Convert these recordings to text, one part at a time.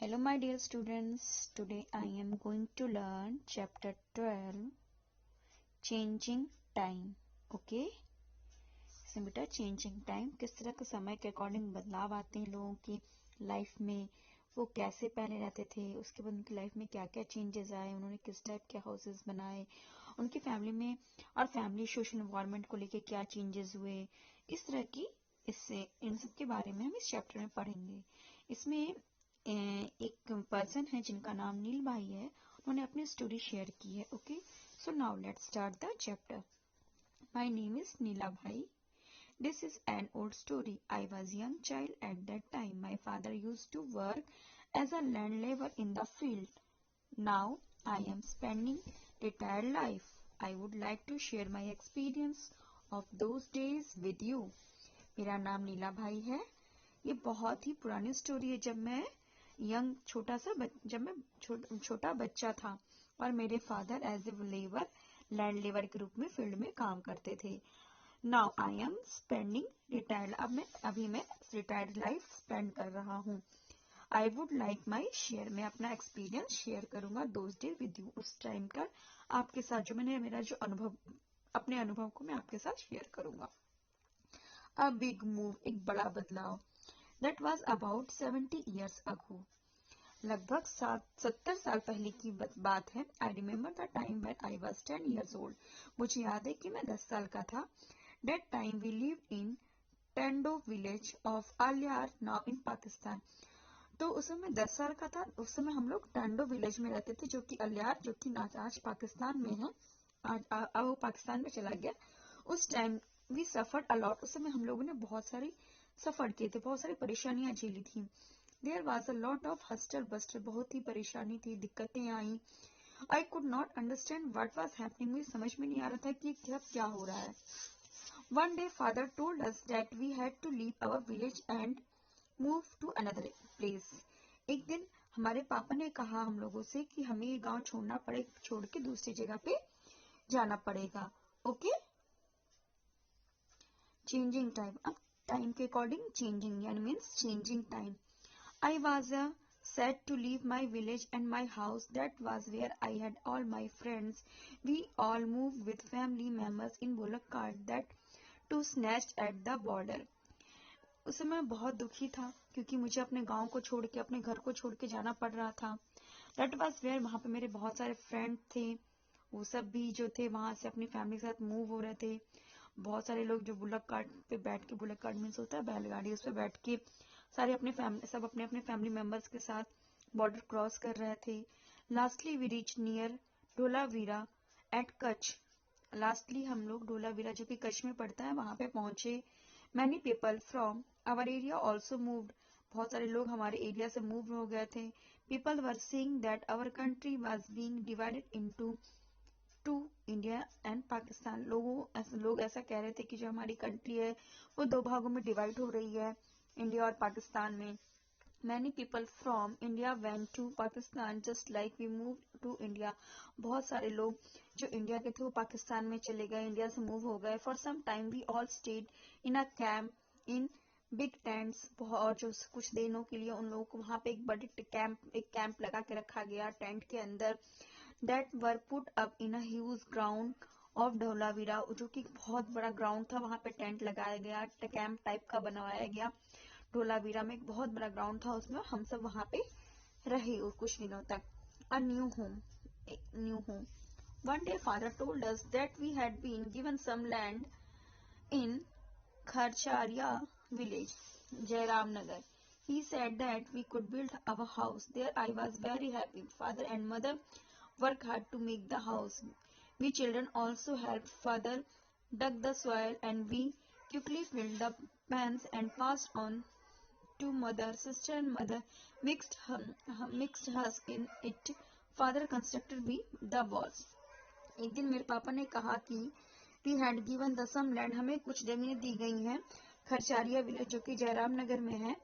Hello my dear students, today I am going to learn chapter 12 changing time. Okay? इसमें बेटा changing time किस तरह के समय के अकॉर्डिंग बदलाव आते हैं लोगों की लाइफ में, वो कैसे पहले रहते थे, उसके बाद उनकी लाइफ में क्या क्या चेंजेस आए, उन्होंने किस टाइप के हाउसेस बनाए, उनकी फैमिली में और फैमिली सोशल एनवायरनमेंट को लेके क्या चेंजेस हुए, इस तरह की इससे इन सब के बारे में हम इस चैप्टर में पढ़ेंगे। इसमें एक पर्सन है जिनका नाम नील भाई है, उन्होंने अपनी स्टोरी शेयर की है। Okay, so now let's start the chapter. My name is Neela bhai. This is an old story. I was a young child at that time. My father used to work as a land laborer in the field. Now I am spending retired life. I would like to share my experience of those days with you. मेरा नाम नीला भाई है। ये बहुत ही पुरानी story है जब मैं छोटा बच्चा था और मेरे father as a labour land labour के रूप में फील्ड में काम करते थे। Now I am spending retired, अभी मैं रिटायर्ड लाइफ स्पेंड कर रहा हूँ। I would like my share, मैं अपना एक्सपीरियंस शेयर करूंगा दोस्त डे विद यू, उस टाइम का आपके साथ जो मेरा जो अनुभव, अपने अनुभव को मैं आपके साथ शेयर करूंगा। अ बिग मूव, एक बड़ा बदलाव। That was about 70 years ago. लगभग 70 साल पहले की बात है। I remember the time when I was 10 years old. मुझे याद है कि मैं 10 साल का था। That time we lived in Tendo village of Aliyar, now in Pakistan. तो उस समय 10 साल का था, उस समय हम लोग टेंडो विलेज में रहते थे, जो कि अलियार, जो कि आज पाकिस्तान में है। आज वो पाकिस्तान में चला गया। उस टाइम वी सफर्ड अलॉट, उस समय हम लोगों ने बहुत सारी सफर किए थे, बहुत सारी परेशानियां झेली थी। There was a lot of hustle bustle, बहुत ही परेशानी थी, दिक्कतें आई। I could not understand what was happening, मुझे समझ में नहीं आ रहा था कि क्या हो रहा है। One day father told us that we had to leave our village and move to another place. एक दिन हमारे पापा ने कहा हम लोगों से कि हमें ये गांव छोड़ के दूसरी जगह पे जाना पड़ेगा। ओके, चेंजिंग टाइम, अब टाइम के अकॉर्डिंग चेंजिंग यानी means changing time. I was sad to leave my village and my house. That was where I had all my friends. We all moved with family members in bullock cart that too snatched at the border. उस समय बहुत दुखी था क्योंकि मुझे अपने गांव को छोड़ के, अपने घर को छोड़ के जाना पड़ रहा था। That was where, वहाँ पे मेरे बहुत सारे फ्रेंड थे, वो सब भी जो थे वहां से अपनी फैमिली के साथ मूव हो रहे थे। बहुत सारे लोग जो बुलक कार्ट पे बैठ के, बुलक कार्ट मीन्स होता है बैलगाड़ी, उस पर बैठ के सारे अपने फैमिली मेंबर्स के साथ बॉर्डर क्रॉस कर रहे थे। Lastly we reach near Dholavira at Kutch. लास्टली हम लोग ढोलावीरा, जो कि कच्छ में पड़ता है, वहां पे पहुंचे। Many people from our area also moved, बहुत सारे लोग हमारे एरिया से मूव हो गए थे। People were seeing that our country was being divided into two India and Pakistan. लोग ऐसा कह रहे थे कि जो हमारी कंट्री है वो दो भागों में डिवाइड हो रही है, इंडिया और पाकिस्तान में. Many people from India went to Pakistan just like we moved to India. बहुत सारे लोग जो इंडिया के थे वो पाकिस्तान में चले गए, इंडिया से मूव हो गए. For some time we all stayed in a camp in big tents. और जो कुछ दिनों के लिए उन लोगों को वहाँ पे एक कैंप लगा के रखा गया टेंट के अंदर. That were put up in a huge ground of Dholavira, जो कि बहुत बड़ा ग्राउंड था, वहाँ पे टेंट लगाया गया, कैंप टाइप का बनवाया गया. ढोलावीरा में एक बहुत बड़ा ग्राउंड था, उसमें हम सब वहां पे रहे और कुछ दिनों तक. A new home. One day father told us that we had been given some land in Kharchariya village, Jairam Nagar. He said that we could build our house there. I was very happy. Father and mother worked hard to make the house. We children also helped. Father dug the soil and we quickly filled the pans and passed on to mother. Sister and mother mixed husk in it. Father constructed the walls. एक दिन मेरे पापा ने कहा कि we had given the some land, हमें कुछ जमीनें दी गई हैं खरचारिया विलेज, जो कि जयराम नगर में है.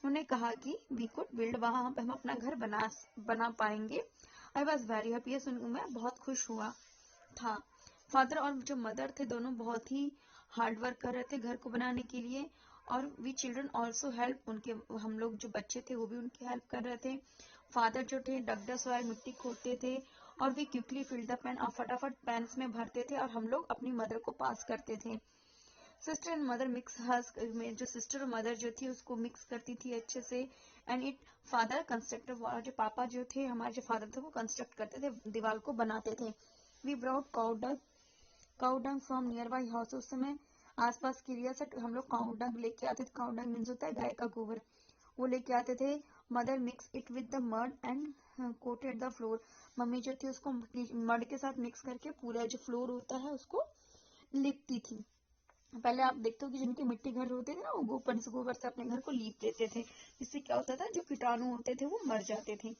उन्होंने कहा कि we could build, वहां पे हम अपना घर बना पाएंगे. I was very happy, ये सुनकर मैं बहुत खुश हुआ था. फादर और जो मदर थे दोनों बहुत ही हार्ड वर्क कर रहे थे घर को बनाने के लिए, और वी चिल्ड्रन ऑल्सो हेल्प, उनके हम लोग जो बच्चे थे वो भी उनकी हेल्प कर रहे थे। फादर जो थे डग द सॉइल, मिट्टी खोदते थे, और we quickly fill the pan, और फटाफट पेन्स में भरते थे और हम लोग अपनी मदर को पास करते थे। Sister and mother mix hers, में जो सिस्टर और मदर जो थी उसको मिक्स करती थी अच्छे से। एंड इट फादर कंस्ट्रक्टर, जो पापा जो थे हमारे जो फादर थे वो कंस्ट्रक्ट करते थे, दीवार को बनाते थे। We brought cow dung from nearby house, उस समय आसपास की एरिया से हम लोग काउ डंग लेके आते थे। काउ डंग मीन्स होता है गाय का गोबर, वो लेके आते थे। Mother mix it with the mud and coated the floor, mummy जो थी उसको मड के साथ मिक्स करके पूरा जो फ्लोर होता है उसको लिपती थी। पहले आप देखते हो कि जिनके मिट्टी घर होते थे ना, वो गोबर से अपने घर को लीप देते थे, इससे क्या होता था जो कीटाणु होते थे वो मर जाते थे।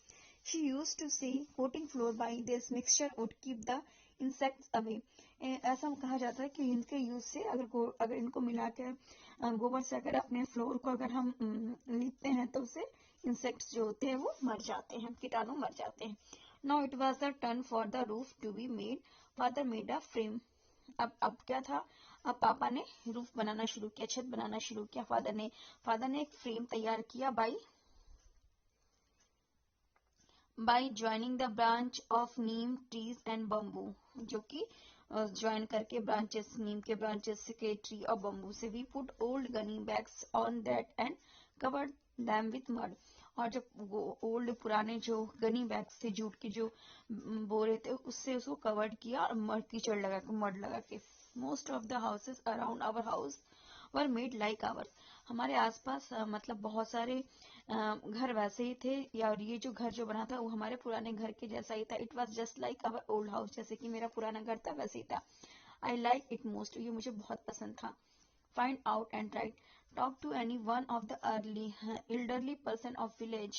शी यूज टू से coating floor by this mixture would keep the insects away, ऐसा कहा जाता है कि इनके यूज से अगर इनको मिला के गोबर से अगर अपने फ्लोर को अगर हम लीपते हैं तो उससे इंसेक्ट्स जो होते हैं वो मर जाते हैं, कीटाणु मर जाते हैं। Now it was the turn for the roof to be made, father made a frame. अब क्या था, अब पापा ने रूफ बनाना शुरू किया, छत बनाना शुरू किया। फादर ने एक फ्रेम तैयार किया by joining the branch of Neem trees and bamboo, जो कि ज्वाइन करके ब्रांचेस, नीम के ब्रांचेस के ट्री और बम्बू से। We put old gunny bags on that and covered them with mud, और जब ओल्ड पुराने जो गनी बैग्स थे, जूट के जो बोरे थे, उससे उसको कवर्ड किया और मड लगा के। Most of the houses around our house were made like ours, हमारे आसपास मतलब बहुत सारे घर वैसे ही थे, या और ये जो घर जो बना था वो हमारे पुराने घर के जैसा ही था। It was just like our old house, जैसे कि मेरा पुराना घर था वैसे ही था। आई लाइक इट मोस्ट, ये मुझे बहुत पसंद था। Find out and write, talk to any one of the elderly person of village,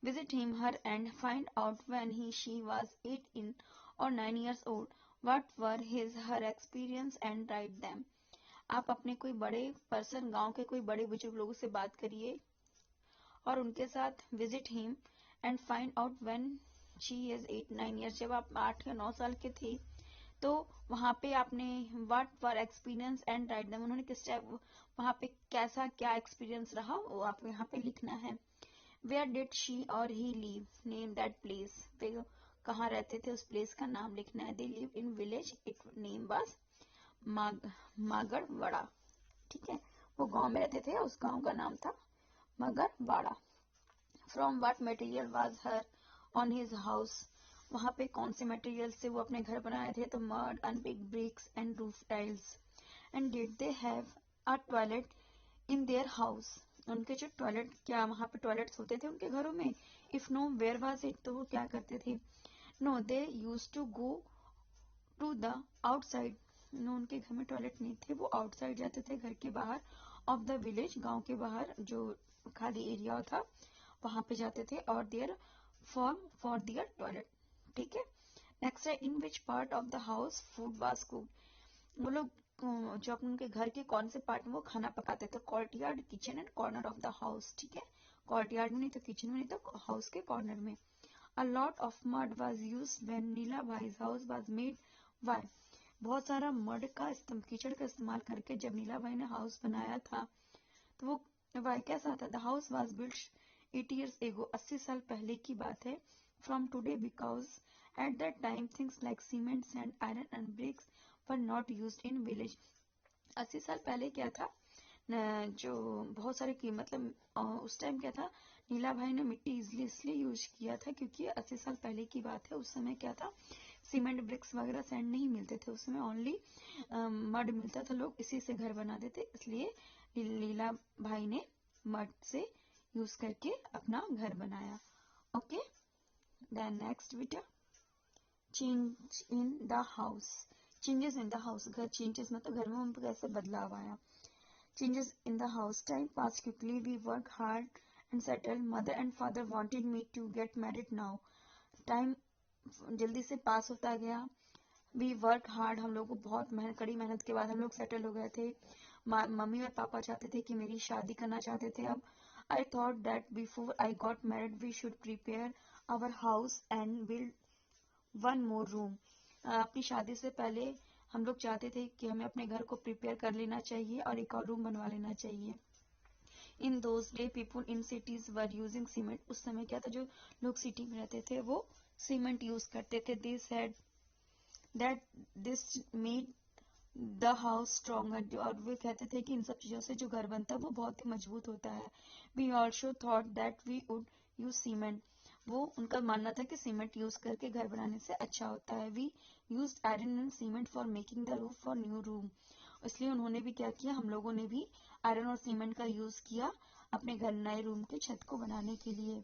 visit him her and find out when she was 8 or 9 years old, what were her experience and write them। आप अपने कोई बड़े person, गांव के कोई बड़े बुजुर्ग लोगों से बात करिए और उनके साथ visit him and find out when she is 8 9 years, जब आप 8 या 9 साल के थे तो वहां पे आपने what were experience and write them, उन्होंने किस टाइप वहां पे कैसा क्या एक्सपीरियंस रहा वो आपको यहाँ पे लिखना है। Where did she or he live, name that place, वे कहाँ रहते थे उस प्लेस का नाम लिखना है। They live in village, it name was Magadwada, ठीक है, वो गांव में रहते थे, उस गांव का नाम था Magarwada. From what material was her on his house, वहां पे कौन से मटेरियल से वो अपने घर बनाए थे, तो mud unpicked bricks and roof tiles. And did they have a toilet in their house, उनके जो टॉयलेट, क्या वहां पे टॉयलेट्स होते थे उनके घरों में। If no where was it, तो वो क्या करते थे। No they use to go to the outside, no उनके घर में टॉयलेट नहीं थे, वो आउटसाइड जाते थे, घर के बाहर। ऑफ द विलेज, गांव के बाहर जो खाली एरिया था वहां पे जाते थे। और देयर फॉर देयर टॉयलेट, ठीक है। नेक्स्ट है, in which part of the house food was cooked, वो लोग जो अपने उनके घर के कौन से पार्ट में वो खाना पकाते थे। Courtyard, kitchen and corner of the house, ठीक है, कोर्टयार्ड में नहीं तो किचन में, नहीं तो हाउस के कॉर्नर में। A lot of mud was used when Neela भाई's house was made. Why? बहुत सारा मड का कीचड़ का इस्तेमाल करके जब नीला भाई ने हाउस बनाया था तो वो वाई कैसा था। The house was built 8 years ago, 80 साल पहले की बात है। From today, because at that time things like cement, sand, iron and bricks were not used in village. 80 साल पहले क्या था, जो बहुत सारे की मतलब उस टाइम क्या था, नीला भाई ने मिट्टी इसलिए यूज किया था क्योंकि 80 साल पहले की बात है। उस समय क्या था, सीमेंट ब्रिक्स वगैरह सैंड नहीं मिलते थे, उस समय ओनली मड मिलता था, लोग इसी से घर बनाते थे, इसलिए नीला भाई ने मड से यूज करके अपना घर बनाया। ओके, देन नेक्स्ट बेटा, change in the house, changes in the house, घर चेंजेस मतलब घर में हम कैसे बदलाव आया। Changes in the house. Time passed quickly. We worked hard and settled. Mother and father wanted me to get married now. Time जल्दी से पास होता गया। We worked hard. हम लोग को बहुत कड़ी मेहनत के बाद हम लोग सेटल हो गए थे। मम्मी और पापा चाहते थे कि मेरी शादी करना चाहते थे अब। I thought that before I got married we should prepare our house and build one more room, अपनी शादी से पहले हम लोग चाहते थे कि हमें अपने घर को प्रिपेयर कर लेना चाहिए और एक और रूम बनवा लेना चाहिए। इन those day people in cities were using cement. उस समय क्या था, जो लोग सिटी में रहते थे वो सीमेंट यूज करते थे। They said that this made the house stronger. और वे कहते थे कि इन सब चीजों से जो घर बनता है वो बहुत ही मजबूत होता है। We also thought that we would use cement. वो उनका मानना था कि सीमेंट यूज करके घर बनाने से अच्छा होता है। We use iron and cement for making the roof for new room. इसलिए उन्होंने भी क्या किया, हम लोगों ने भी आयरन और सीमेंट का यूज किया अपने घर नए रूम के छत को बनाने के लिए।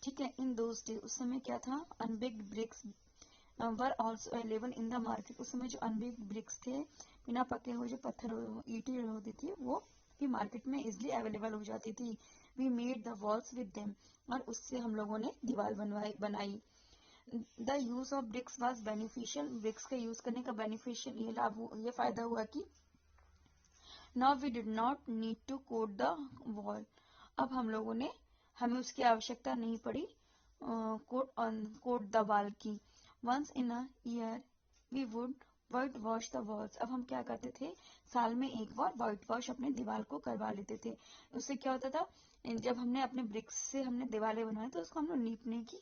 ठीक है। इन दोज डे उस समय क्या था, unbaked bricks were also available in the market. उस समय जो अनबेक्ड ब्रिक्स थे, बिना पके हुए जो पत्थर ईंटें होती थी, वो भी मार्केट में इजिली अवेलेबल हो जाती थी। We made the walls with them. और उससे हम लोगों ने दीवार बनाई। The use of bricks was beneficial. Bricks का यूज करने का बेनिफिशियल ये फायदा हुआ कि now we did not need to coat the wall. अब हमें उसकी आवश्यकता नहीं पड़ी कोट द वॉल की। Once in a year we would white wash the walls. अब हम क्या करते थे, साल में एक बार वाइट वॉश अपने दीवार को करवा लेते थे। उससे क्या होता था, जब हमने अपने ब्रिक्स से हमने दीवारें बनाई तो उसको हम लोग लीपने की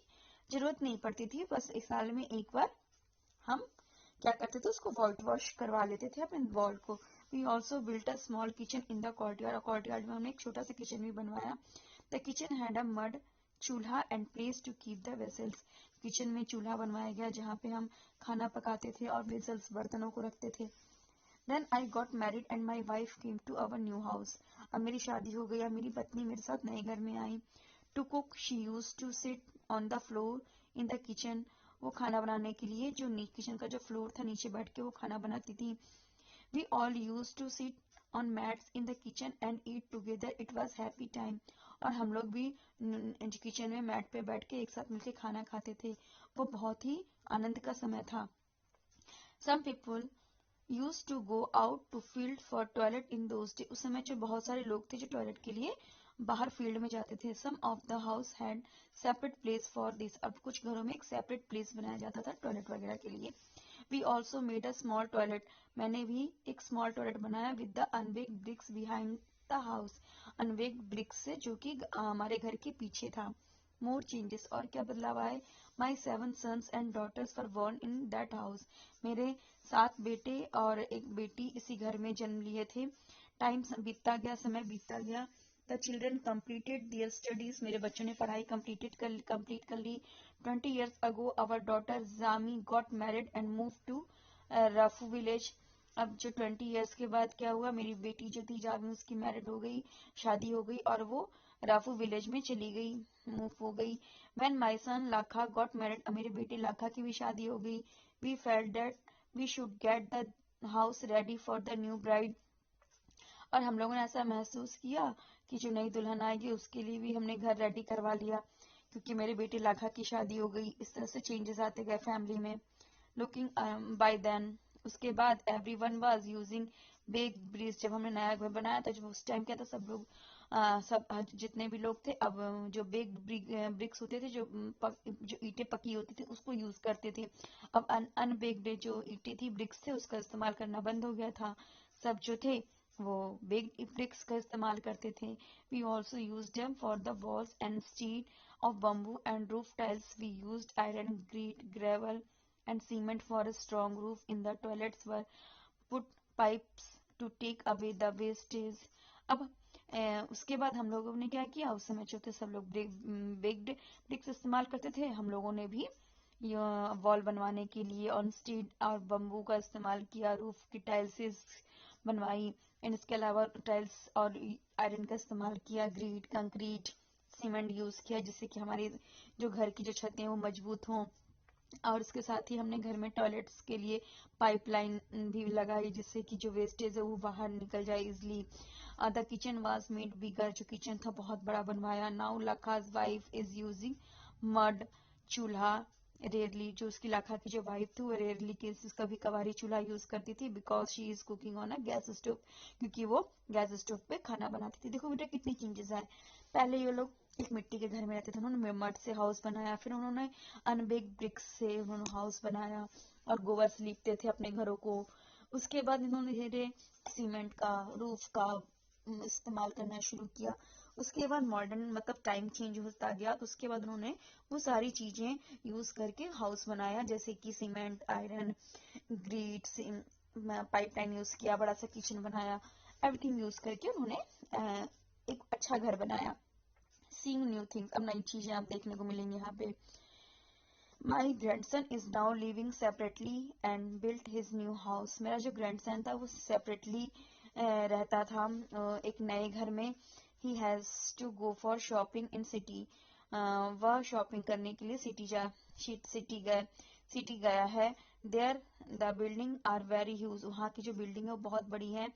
जरूरत नहीं पड़ती थी। बस एक साल में एक बार हम क्या करते थे, उसको वाइट वॉश करवा लेते थे अपने वॉल को। We also built a small kitchen in the courtyard. और कोर्टयार्ड में हमने एक छोटा सा किचन भी बनवाया। The kitchen had a mud chulha and place to keep the vessels. Kitchen में चूल्हा बनवाया गया जहाँ पे हम खाना पकाते थे और वेसल्स बर्तनों को रखते थे। Then I got married and my wife came to our new house. अब मेरी शादी हो गई और मेरी पत्नी मेरे साथ नए घर में आई। To cook she use to sit on the floor in the kitchen. वो खाना बनाने के लिए जो किचन का जो फ्लोर था, नीचे बैठ के वो खाना बनाती थी। We all use to sit on mats in the kitchen and eat together. It was happy time. और हम लोग भी किचन में मैट पे बैठ के एक साथ मिलके खाना खाते थे। वो बहुत ही आनंद का समय था। Some people use to go out to field for toilet in those day. उस समय जो बहुत सारे लोग थे जो टॉयलेट के लिए बाहर फील्ड में जाते थे। Some of the house had separate place for this. अब कुछ घरों में एक सेपरेट प्लेस बनाया जाता था टॉयलेट वगैरह के लिए। We also made a small toilet. मैंने भी एक स्मॉल टॉयलेट बनाया with the unbaked bricks behind the house. Unbaked bricks से, जो कि हमारे घर के पीछे था। More changes. और क्या बदलाव आए, my 7 sons and daughters were born in that house. मेरे 7 बेटे और एक बेटी इसी घर में जन्म लिए थे। टाइम बीतता गया, समय बीतता गया। The children completed their studies. मेरे बच्चों ने पढ़ाई कंप्लीट कर ली। 20 years ago our daughter Zami got married and moved to Rafu village. अब जो 20 years के बाद क्या हुआ, मेरी बेटी जो थी जामी, उसकी मैरिड हो गई, शादी हो गई और वो राफू विलेज में चली गई, मूव हो गई। When my son Lakha got married. अब मेरे बेटे लाखा की भी शादी हो गई। We felt that we should get the house ready for the new bride. और हम लोगों ने ऐसा महसूस किया कि जो नई दुल्हन आएगी उसके लिए भी हमने घर रेडी करवा लिया, क्योंकि मेरे बेटे लाखा की शादी हो गई। इस तरह से चेंजेस आते गए फैमिली में। लुकिंग बाय देन, उसके बाद everyone was using big bricks. जब हमने नया घर बनाया था, जब उस टाइम क्या था, सब लोग जितने भी लोग थे, अब जो बिग ब्रिक्स होते थे, जो ईंटें पकी होती थी, उसको यूज करते थे। अब अनबेक्ड जो ईंटें थी, ब्रिक्स थे, उसका इस्तेमाल करना बंद हो गया था। सब जो थे वो बिग ब्रिक्स का इस्तेमाल करते थे। We also use them for the walls and steel of bamboo and roof tiles. We used iron, gravel and cement for a strong roof. In the toilets were put pipes to take away the wastage. अब उसके बाद हम लोगों ने क्या किया, उस समय जो थे सब लोग बिग ब्रिक्स इस्तेमाल करते थे। हम लोगों ने भी वॉल बनवाने के लिए ऑन स्टील और बम्बू का इस्तेमाल किया। रूफ की टाइल्स बनवाई एंड इसके अलावा टाइल्स और आयरन का इस्तेमाल किया। ग्रीड, कंक्रीट, सीमेंट यूज किया, जिससे कि हमारे जो घर की जो छतें हैं वो मजबूत हों। और इसके साथ ही हमने घर में टॉयलेट्स के लिए पाइपलाइन भी लगाई, जिससे कि जो वेस्टेज है वो बाहर निकल जाए easily. The kitchen was made bigger. जो किचन था बहुत बड़ा बनवाया। Now Lakha's wife is using mud chulha rarely. जो उसकी लाखा की जो वाइफ थी वो रेयरली केसेस कभी कभारी चूल्हा यूज करती थी, because she is cooking on a gas stove, क्योंकि वो गैस स्टोव पे खाना बनाती थी। देखो बेटा कितनी चेंजेस आए। पहले ये लोग एक मिट्टी के घर में रहते थे, उन्होंने मड से हाउस बनाया, फिर उन्होंने अनबेक ब्रिक्स से उन्होंने हाउस बनाया और गोबर से लीपते थे अपने घरों को। उसके बाद इन्होंने धीरे सीमेंट का रूफ का इस्तेमाल करना शुरू किया। उसके बाद मॉडर्न मतलब टाइम चेंज होता गया, तो उसके बाद उन्होंने वो सारी चीजें यूज करके हाउस बनाया, जैसे कि cement, iron, greet, pipeline use किया, बड़ा सा किचन बनाया, एवरीथिंग यूज करके उन्होंने एक अच्छा घर बनाया। सीइंग न्यू थिंग्स, अब नई चीजें आप देखने को मिलेंगी यहाँ पे। My grandson is now living separately and built his new house. मेरा जो ग्रैंडसन था वो सेपरेटली रहता था एक नए घर में। He has to go for shopping in city. वह शॉपिंग करने के लिए सिटी गया है। There the building are very huge. वहाँ की जो बिल्डिंग है वो बहुत बड़ी है।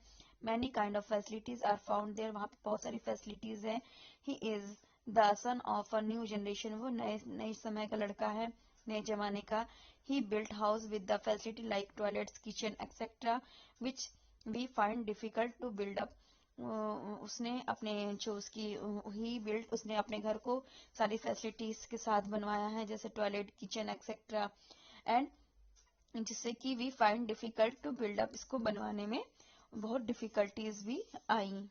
Many kind of facilities are found there. वहाँ पे बहुत सारी फैसिलिटीज है। He is the son of a new generation. वो नए समय का लड़का है, नए जमाने का। He built house with the facility like toilets, kitchen etcetera which we find difficult to build up. उसने अपने जो उसकी ही बिल्ट उसने अपने घर को सारी फैसिलिटीज के साथ बनवाया है, जैसे टॉयलेट, किचन एक्सेट्रा, एंड जिससे कि we find difficult to build up. इसको बनवाने में बहुत डिफिकल्टीज भी आई।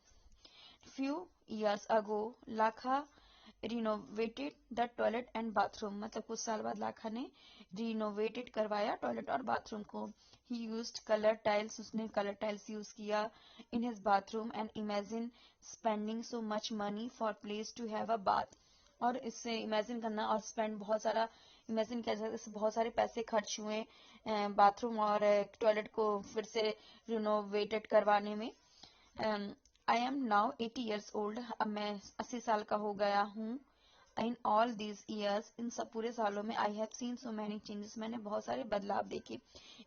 Few years ago Lakha renovated the toilet and bathroom. मतलब कुछ साल बाद लाखा ने रिनोवेटेड करवाया टॉयलेट और बाथरूम को। He used colour tiles. उसने कलर टाइल्स यूज किया in his bathroom and imagine spending so much money for place to have a bath. और इससे इमेजिन करना और स्पेंड बहुत सारा इमेजिन किया जाता है, बहुत सारे पैसे खर्च हुए बाथरूम और टॉयलेट को फिर से रिनोवेटेड करवाने में। I am now 80 years old। अब मैं 80 साल का हो गया हूँ। इन ऑल दीज ईयर्स, इन सब पूरे सालों में, I have seen so many changes, मैंने बहुत सारे बदलाव देखे।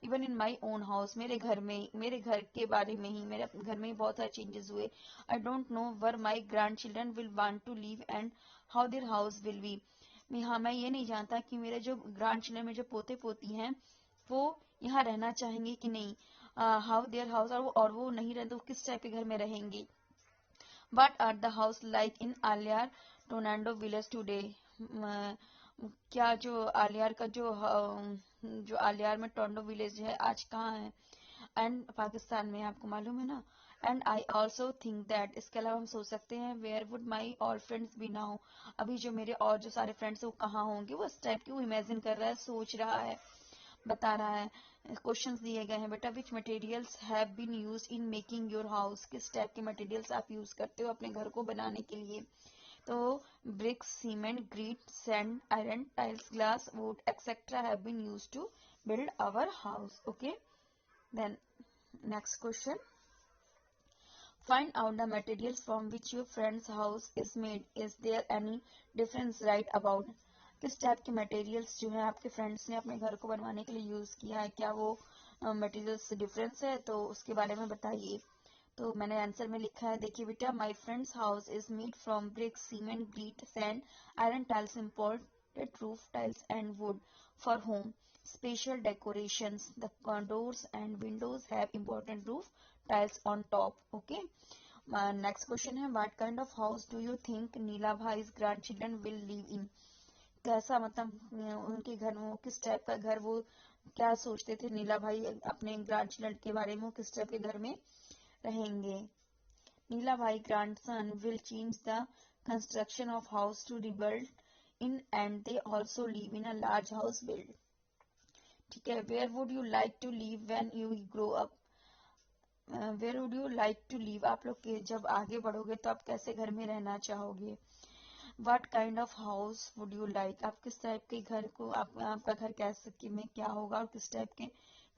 Even in my own house, मेरे घर में, मेरे घर के बारे में ही, मेरे घर में ही बहुत सारे चेंजेस हुए। I don't know where my grand children will want to live and how their house will be. हाँ, मैं ये नहीं जानता कि मेरे जो ग्रैंड चिल्ड्रन में जो पोते पोती हैं वो यहाँ रहना चाहेंगे कि नहीं, हाउ देयर हाउस, और वो नहीं रहते तो किस टाइप के घर में रहेंगे। What are the house like in Aliar Tornado village today? क्या जो आलियार का जो आलियार में टोरंटो विलेज है आज कहाँ है? एंड पाकिस्तान में, आपको मालूम है ना। And I also think that, इसके अलावा हम सोच सकते हैं, where would my all friends be now. अभी जो मेरे और जो सारे फ्रेंड्स हैं वो कहाँ होंगे। वो इस टाइप की वो इमेजिन कर रहा है, सोच रहा है, बता रहा है। क्वेश्चंस दिए गए हैं बेटा, which materials have been used in making your house. किस टाइप के मटेरियल्स आप यूज करते हो अपने घर को बनाने के लिए। तो bricks, cement, grit, sand, iron, tiles, glass, wood etcetera have been used to build our house. Okay, then next question, find out the materials from which your friend's house is made. Is there any difference right about? किस type के materials जो है आपके friends ने अपने घर को बनवाने के लिए यूज किया है, क्या वो मटेरियल्स डिफरेंस है, तो उसके बारे में बताइए। तो मैंने आंसर में लिखा है, देखिए बेटा, my friends house is made from brick, cement, grit, sand, iron tiles, imported roof tiles and wood for home special decorations. The doors and windows have important roof tiles on top. Okay, next question है, what kind of house do you think Neela bhai's grandchildren will live in? कैसा मतलब उनके घर में वो किस type का घर, वो क्या सोचते थे नीला भाई अपने ग्रैंडचिल्ड्रन के बारे में, वो किस टाइप के घर में रहेंगे। नीला भाई grandson will change the construction of house to rebuild in and they also live in a large house build. ठीक है, where would you like to live when you grow up? Where would you like to live, आप लोग के जब आगे बढ़ोगे तो आप कैसे घर में रहना चाहोगे। What kind of house would you like, आप किस टाइप के घर को, आपका घर कैसे में क्या होगा और किस टाइप के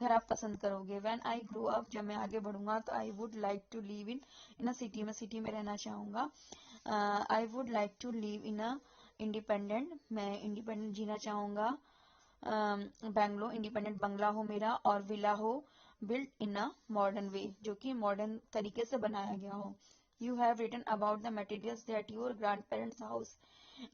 घर आप पसंद करोगे। व्हेन आई ग्रो अप, जब मैं आगे बढ़ूंगा तो I would like to live in a city, में सिटी में रहना चाहूंगा। I would like to live in a independent, मैं इंडिपेंडेंट जीना चाहूंगा। बैंगलो, इंडिपेंडेंट बंगला हो मेरा, और विला हो built in a modern way, जो कि मॉडर्न तरीके से बनाया गया हो। You have written about the materials that your grand parents house,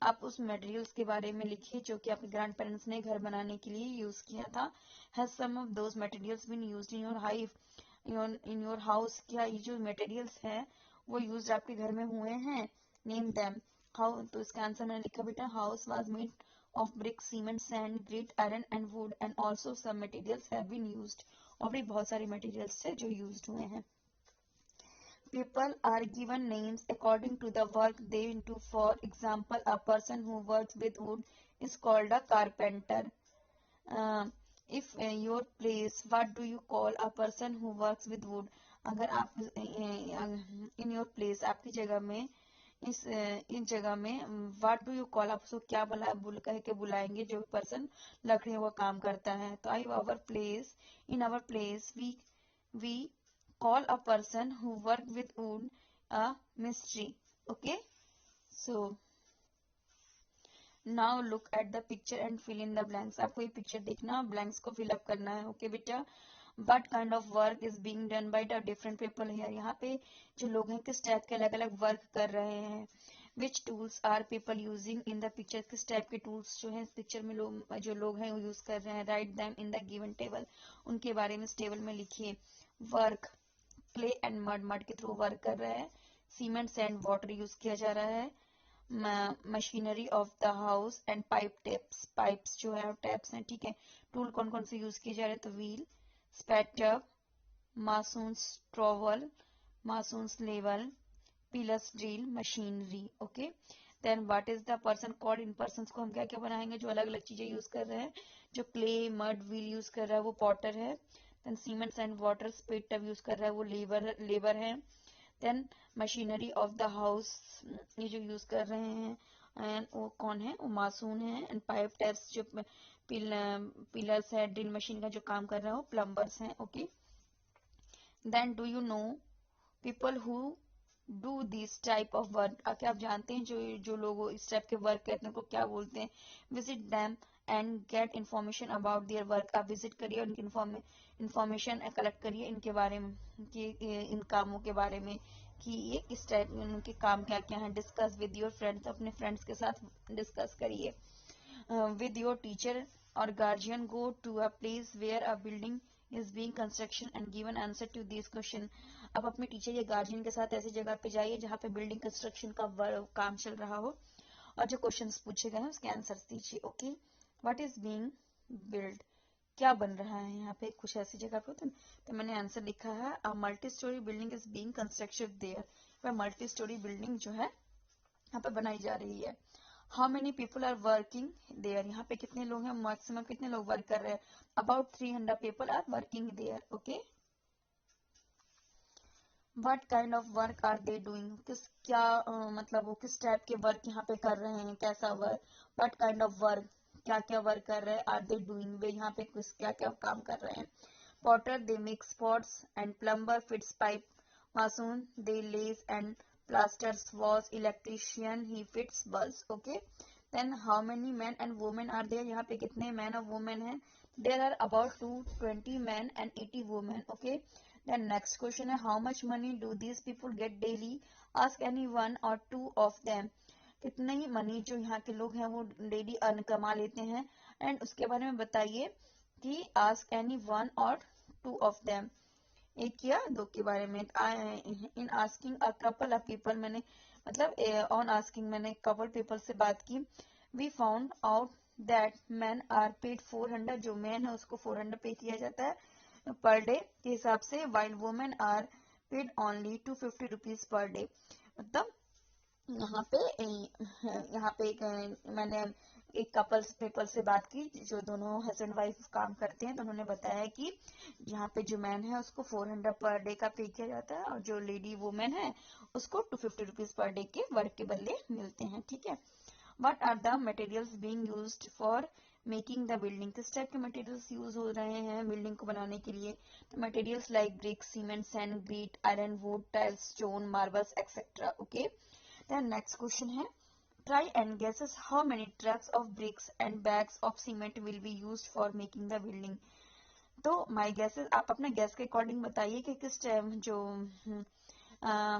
आप उस मटेरियल्स के बारे में लिखिए जो कि आपके ग्रैंड पेरेंट्स ने घर बनाने के लिए यूज किया था। Has some of those materials been used in your in your house, क्या ये जो मटेरियल्स हैं वो यूज आपके घर में हुए हैं। नेम देम, हाउ, तो इसका आंसर मैंने लिखा बेटा, house was made of brick, cement, sand, grit, iron and wood and also some materials have been used, और भी बहुत सारे मटेरियल्स है जो यूज्ड हुए हैं. People are given names according to the work they do. For example, a person who works with wood is called a carpenter. Uh, if your place, what do you call a person who works with wood? अगर आप in your place, आपकी जगह में, इन जगह में what do you call, आप उसको क्या कह के बुलाएंगे जो पर्सन लकड़ियों का काम करता है. तो our place, in our place we call a person who work with wood a mystery. Okay, so now look at the picture and fill in the blanks. आपको ये पिक्चर देखना, ब्लैंक्स को फिल अप करना है. Okay बेटा, what kind of work is being done by the different people here? यहाँ पे जो लोग हैं किस टाइप के अलग अलग वर्क कर रहे हैं. which tools are people using in the picture? किस टाइप के टूल्स जो है इस पिक्चर में जो लोग हैं वो यूज कर रहे हैं. write them in the given table. उनके बारे में इस टेबल में लिखिए. वर्क, क्ले एंड मड के थ्रू वर्क कर रहा है. सीमेंट, सैंड, वाटर यूज किया जा रहा है. Machinery of the house and pipe tapes, pipes जो है टैप्स हैं. ठीक है. टूल कौन कौन से यूज किए जा रहे हैं, तो wheel, spatter, mason's trowel, mason's level, pillars drill, machinery. Okay, then what is the person called? इन पर्सन को हम क्या क्या बनाएंगे जो अलग अलग चीजें यूज कर रहे हैं. जो क्ले, मड, व्हील यूज कर रहा है वो पॉटर है. Then cements and water, speed tub use कर रहा है वो लेबर है. Then machinery of the house, ये जो यूज कर रहे हैं एंड वो कौन है, वो मासून है. एंड पाइप टैप्स जो पिलर्स है, ड्रिल मशीन का जो काम कर रहा है वो प्लम्बर्स हैं. Okay, then do you know people who do this type of work? क्या आप जानते हैं जो लोग इस टाइप के वर्क करते हैं उनको क्या बोलते हैं? Visit them and get information about their work. आप विजिट करिए, उनकी इन्फॉर्मेशन कलेक्ट करिए इनके बारे में, कि इन कामों के बारे में कि ये किस टाइप, उनके काम क्या क्या है. डिस्कस विद योर फ्रेंड्स, अपने फ्रेंड्स के साथ डिस्कस करिए. with your teacher or guardian, go to a place where a building is being construction and give an answer to this question. अब अपने टीचर या गार्जियन के साथ ऐसी जगह पे जाइए जहाँ पे बिल्डिंग कंस्ट्रक्शन का काम चल रहा हो और जो क्वेश्चंस पूछे गए हैं उसके आंसर्स दीजिए. Okay, what is being build, क्या बन रहा है यहाँ पे कुछ ऐसी जगह पे. तो मैंने आंसर लिखा है, a multi storey building is being constructed there. Multi storey building जो है यहाँ पे बनाई जा रही है. How many people are working there, यहाँ पे कितने लोग हैं, मैक्सिमम कितने लोग वर्क कर रहे हैं. About 300 people are working there. Okay, what kind of work are they doing, क्या मतलब वो किस टाइप के वर्क यहाँ पे कर रहे हैं, कैसा work. What kind of work, क्या क्या वर्क कर रहे हैं. आर दे डूइंग, वे यहाँ पे किस क्या क्या काम कर रहे हैं. Potter, they make pots and plumber fits pipe. Mason, they lays and plasters was. Electrician, he fits bulbs. Okay, then how many men and women are there, यहाँ पे कितने men और women हैं. There are about 220 men and 80 women. Okay, then next question है, how much money do these people get daily? Ask any one or two of them. कितनी money जो यहाँ के लोग हैं वो डेली अर्न कमा लेते हैं एंड उसके बारे में बताइए कि ask any one or two of them, एक या दो के बारे में. In asking a couple of people, मैंने मतलब ऑन आस्किंग मैंने कपल पीपल से बात की. We found out that man are paid 400, जो मैन है उसको 400 पे किया जाता है पर डे के हिसाब से. While women are paid only 250 rupees पर डे. मतलब यहाँ पे मैंने एक कपल्स पीपल से बात की जो दोनों हस्बैंड वाइफ काम करते हैं, तो उन्होंने बताया कि यहाँ पे जो मैन है उसको 400 पर डे का पे किया जाता है और जो लेडी वुमेन है उसको 250 रुपीज पर डे के वर्क के बदले मिलते हैं. ठीक है. What are the materials being used for making the building, किस टाइप के मटेरियल्स यूज हो रहे हैं बिल्डिंग को बनाने के लिए. Materials like brick, cement, sand, grit, iron, wood, tiles, stone, marbles etcetera. Okay, then next question है, try and guesses how many trucks of bricks and bags of cement will be used for making the building. तो my guesses, आप अपने guess के according बताइए कि किस time जो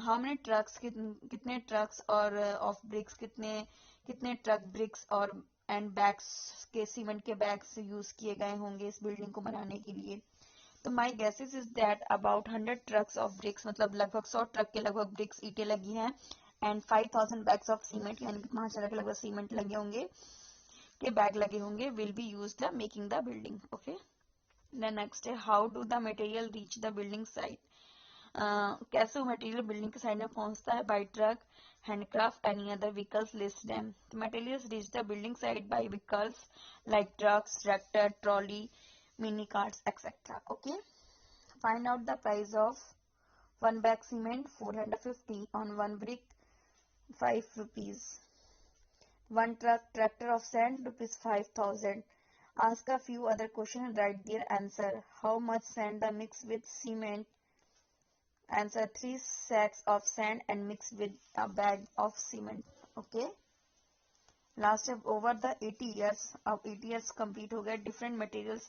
how many trucks, कितने ट्रक्स और ऑफ ब्रिक्स, कितने कितने ट्रक ब्रिक्स और एंड बैग्स के सीमेंट के बैग्स यूज किए गए होंगे इस बिल्डिंग को बनाने के लिए. तो my guesses is that about 100 trucks of bricks, मतलब लगभग 100 ट्रक के लगभग ब्रिक्स ईंटें लगी हैं एंड 5000 बैग्स ऑफ सीमेंट, यानी कि 5000 के लगभग सीमेंट लगे होंगे, के बैग लगे होंगे, will be use the making the building. Okay. Then next है how do the material reach the building site. कैसे वो मटेरियल बिल्डिंग के साइड में पहुंचता है. By truck, handcraft, any other vehicles, list them. The materials reach the building site by vehicles like trucks, tractor, trolley, mini carts, etc. Okay. Find out the price of one bag cement 450, on one brick 5 rupees, one tractor of sand rupees 5000. Ask a few other questions and write their answer. How much sand the mix with cement? Answer 3 sacks of sand and mix with a bag of cement. Okay. Last step, over the 80 years, अब 80 years complete हो गए. Different materials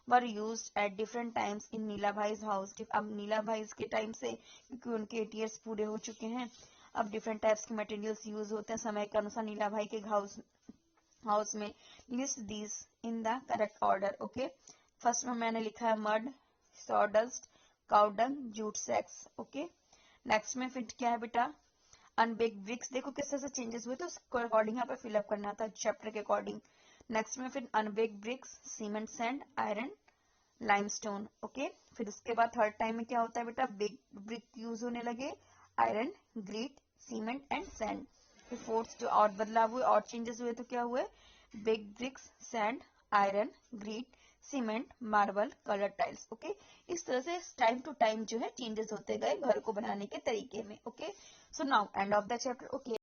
were used at different times in Neela भाई's house. अब नीला भाई के time से, क्योंकि उनके 80 years पूरे हो चुके हैं, अब different types के materials use होते हैं समय के अनुसार नीला भाई के हाउस में. List these in the correct order. Okay. First में मैंने लिखा है mud, sawdust, cow dung, jute sacks. Okay. Next में फिर क्या है बेटा, अनबेक ब्रिक्स. देखो किस तरह से चेंजेस हुए, तो उसको अकॉर्डिंग यहाँ पे फिलअप करना था चैप्टर के अकॉर्डिंग. नेक्स्ट में फिर unbake bricks, cement, sand, iron, limestone. Okay. फिर उसके बाद थर्ड टाइम में क्या होता है बेटा, बेक ब्रिक यूज होने लगे, iron, grit, cement and sand. फिर फोर्थ जो और बदलाव हुए और चेंजेस हुए तो क्या हुए, bake bricks, sand, iron, grit, cement, marble, colour tiles. Okay. इस तरह से टाइम टू टाइम जो है चेंजेस होते गए घर को बनाने के तरीके में. Okay. So now end of the chapter. Okay.